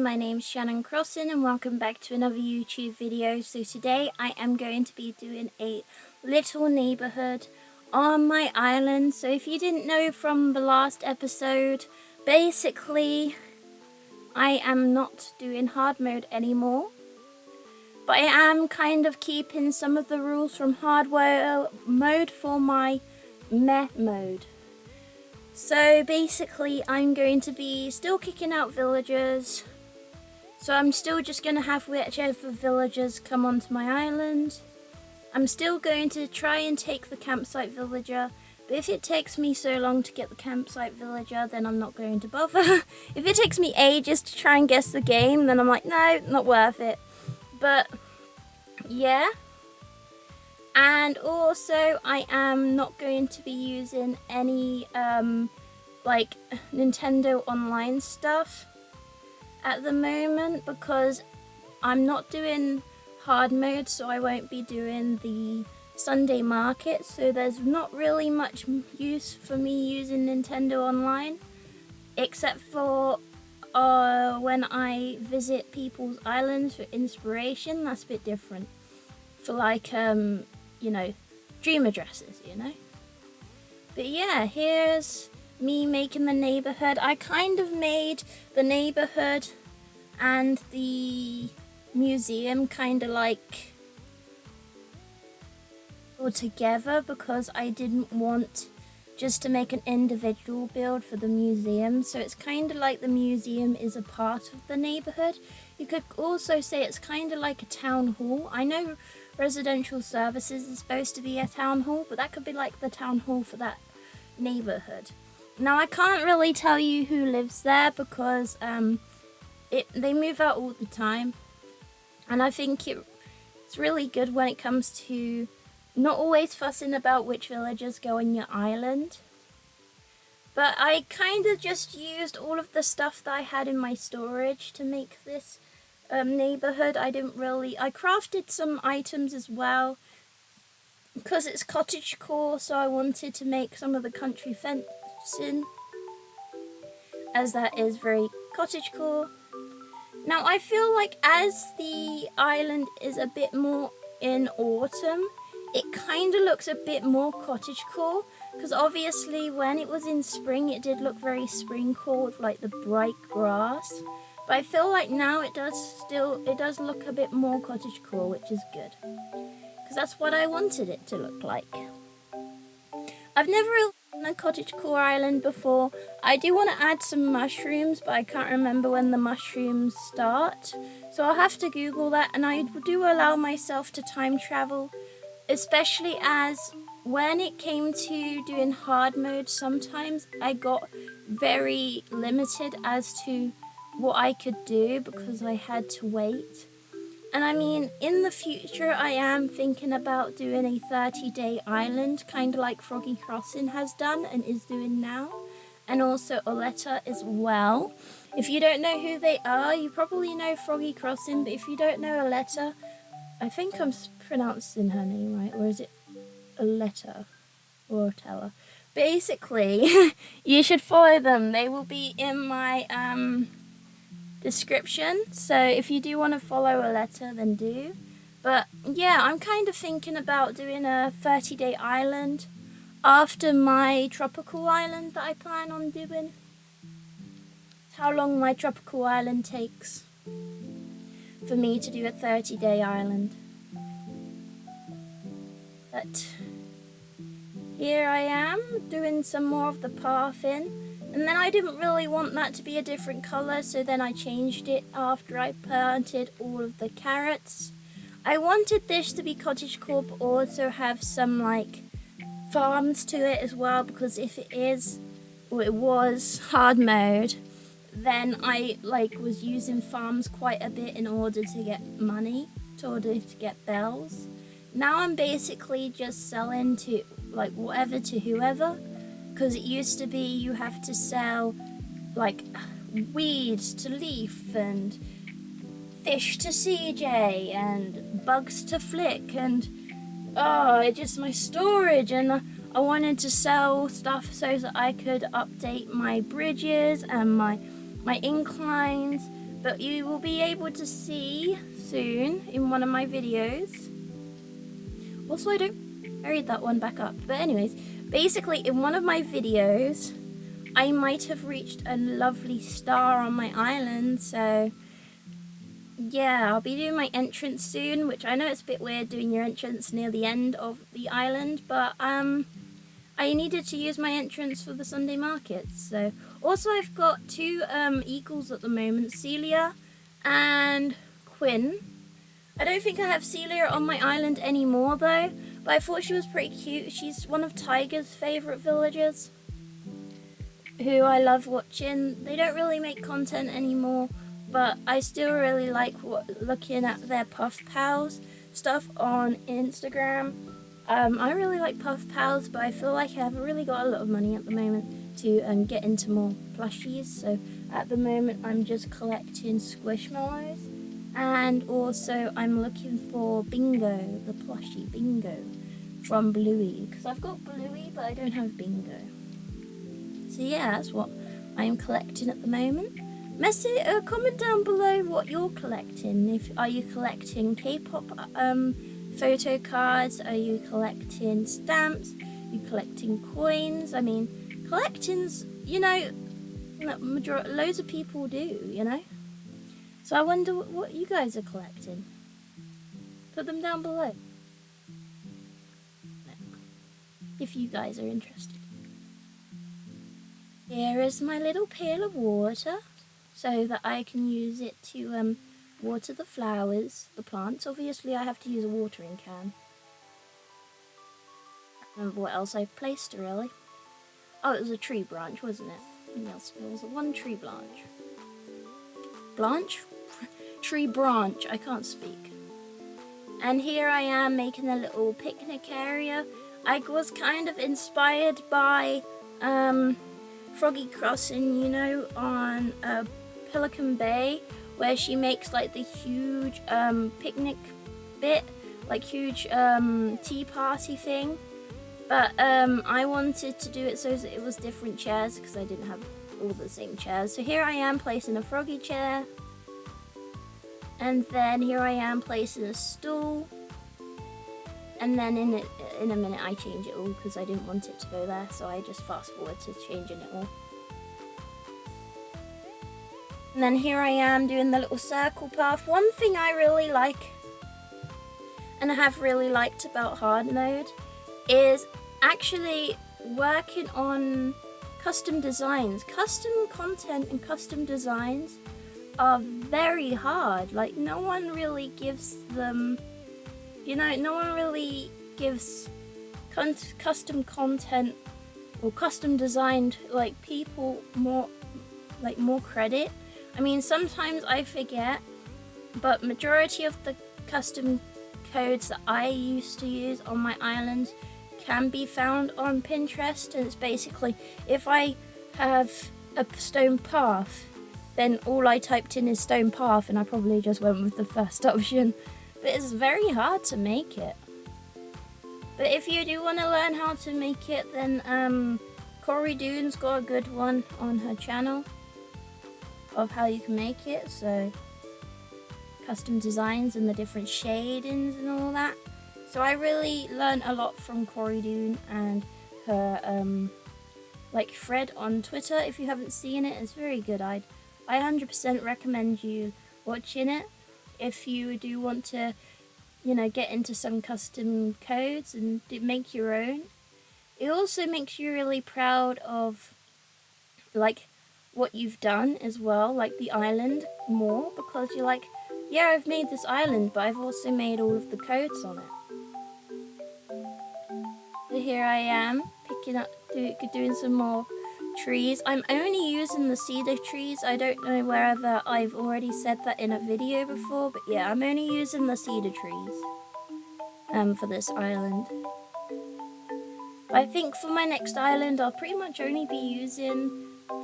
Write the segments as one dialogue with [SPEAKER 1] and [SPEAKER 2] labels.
[SPEAKER 1] everyone, my name's shannoncrossing and welcome back to another YouTube video. So today I am going to be doing a little neighborhood on my island. So if you didn't know from the last episode, basically I am not doing hard mode anymore. But I am kind of keeping some of the rules from hardware mode for my meh mode. So basically I'm going to be still kicking out villagers. So I'm still just going to have whichever villagers come onto my island. I'm still going to try and take the campsite villager. But if it takes me so long to get the campsite villager, then I'm not going to bother. If it takes me ages to try and guess the game, then I'm like, no, not worth it. But yeah. And also I am not going to be using any like Nintendo Online stuff at the moment because I'm not doing hard mode, so I won't be doing the Sunday market, so there's not really much use for me using Nintendo Online except for when I visit people's islands for inspiration. That's a bit different for like you know, dream addresses, you know. But yeah, here's me making the neighborhood. I kind of made the neighborhood and the museum kind of like all together because I didn't want just to make an individual build for the museum. So it's kind of like the museum is a part of the neighborhood. You could also say it's kind of like a town hall. I know residential services is supposed to be a town hall, but that could be like the town hall for that neighborhood. Now I can't really tell you who lives there because they move out all the time, and I think it's really good when it comes to not always fussing about which villagers go on your island. But I kind of just used all of the stuff that I had in my storage to make this neighborhood. I crafted some items as well because it's cottagecore, so I wanted to make some of the country fencing as that is very cottagecore. Now I feel like as the island is a bit more in autumn, it kind of looks a bit more cottagecore because obviously when it was in spring it did look very springcore with like the bright grass. But I feel like now it does look a bit more cottagecore, which is good. Because that's what I wanted it to look like. I've never really done a cottagecore island before. I do want to add some mushrooms, but I can't remember when the mushrooms start. So I'll have to Google that, and I do allow myself to time travel. Especially as when it came to doing hard mode, sometimes I got very limited as to what I could do because I had to wait. And I mean, in the future I am thinking about doing a 30-day island, kind of like Froggy Crossing has done and is doing now, and also Oleta as well. If you don't know who they are, you probably know Froggy Crossing, but if you don't know Oleta, I think I'm pronouncing her name right, or is it Oleta or Otella? Basically, you should follow them. They will be in my description, so if you do want to follow Oleta, then do. But yeah, I'm kind of thinking about doing a 30-day island after my tropical island that I plan on doing. How long my tropical island takes for me to do a 30-day island. But here I am doing some more of the pathing. And then I didn't really want that to be a different colour, so then I changed it after I planted all of the carrots. I wanted this to be cottagecore but also have some like farms to it as well, because if it is, or it was hard mode, then I was using farms quite a bit in order to get money, in order to get bells. Now I'm basically just selling to like whatever to whoever. Because it used to be you have to sell like weeds to Leaf and fish to CJ and bugs to Flick and just my storage, and I wanted to sell stuff so that I could update my bridges and my inclines, but you will be able to see soon in one of my videos. Also, I don't hurry that one back up. But anyways, basically in one of my videos, I might have reached a lovely star on my island. So yeah, I'll be doing my entrance soon, which I know it's a bit weird doing your entrance near the end of the island, but I needed to use my entrance for the Sunday markets. So also I've got two eagles at the moment, Celia and Quinn. I don't think I have Celia on my island anymore though, but I thought she was pretty cute. She's one of Tiger's favourite villagers, who I love watching. They don't really make content anymore, but I still really like looking at their Puff Pals stuff on Instagram. I really like Puff Pals, but I feel like I haven't really got a lot of money at the moment to get into more plushies. So at the moment I'm just collecting Squishmallows, and also I'm looking for Bingo, the plushie Bingo from Bluey, because I've got Bluey but I don't have Bingo. So yeah, that's what I'm collecting at the moment. Comment down below what you're collecting. Are you collecting K-pop photo cards? Are you collecting stamps? Are you collecting coins? I mean, collecting's, you know, loads of people do, you know? So I wonder what you guys are collecting. Put them down below if you guys are interested. Here is my little pail of water, so that I can use it to water the flowers, the plants. Obviously I have to use a watering can. I don't remember what else I placed really. Oh, it was a tree branch, wasn't it? Nothing else. It was one tree branch. Tree branch, I can't speak. And here I am making a little picnic area. I was kind of inspired by Froggy Crossing, you know, on Pelican Bay, where she makes like the huge picnic bit, like huge tea party thing. But I wanted to do it so that it was different chairs, because I didn't have all the same chairs. So here I am placing a froggy chair, and then here I am placing a stool, and then in a minute I change it all because I didn't want it to go there, so I just fast forward to changing it all. And then here I am doing the little circle path. One thing I really like, and I have really liked about HardMode, is actually working on custom designs. Custom content and custom designs are very hard. Like, no one really gives them, you know, no one really gives custom content or custom designed like people more credit. I mean, sometimes I forget, but majority of the custom codes that I used to use on my island can be found on Pinterest. And it's basically, if I have a stone path, then all I typed in is stone path, and I probably just went with the first option. But it's very hard to make it. But if you do want to learn how to make it, then Corey Doon's got a good one on her channel of how you can make it. So custom designs and the different shadings and all that. So I really learned a lot from Corey Doon and her like thread on Twitter. If you haven't seen it, it's very good. I 100% recommend you watching it if you do want to, you know, get into some custom codes and make your own. It also makes you really proud of like what you've done as well, like the island more, because you're like, yeah, I've made this island, but I've also made all of the codes on it. So here I am picking up, doing some more trees. I'm only using the cedar trees. I don't know whether I've already said that in a video before, but yeah, I'm only using the cedar trees for this island. I think for my next island, I'll pretty much only be using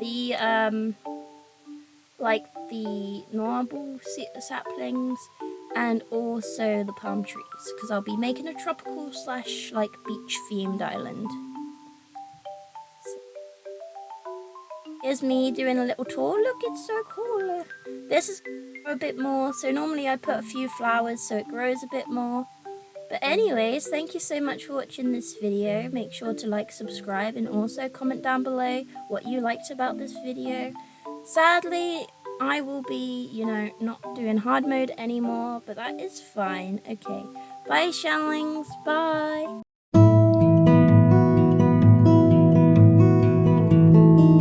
[SPEAKER 1] the like the normal saplings and also the palm trees, because I'll be making a tropical / like beach themed island. So, here's me doing a little tour. Look, it's so cool. This is a bit more. So normally I put a few flowers so it grows a bit more. But anyways, thank you so much for watching this video. Make sure to like, subscribe, and also comment down below what you liked about this video. Sadly, I will be, not doing hard mode anymore, but that is fine. Okay, bye, Shanlings. Bye.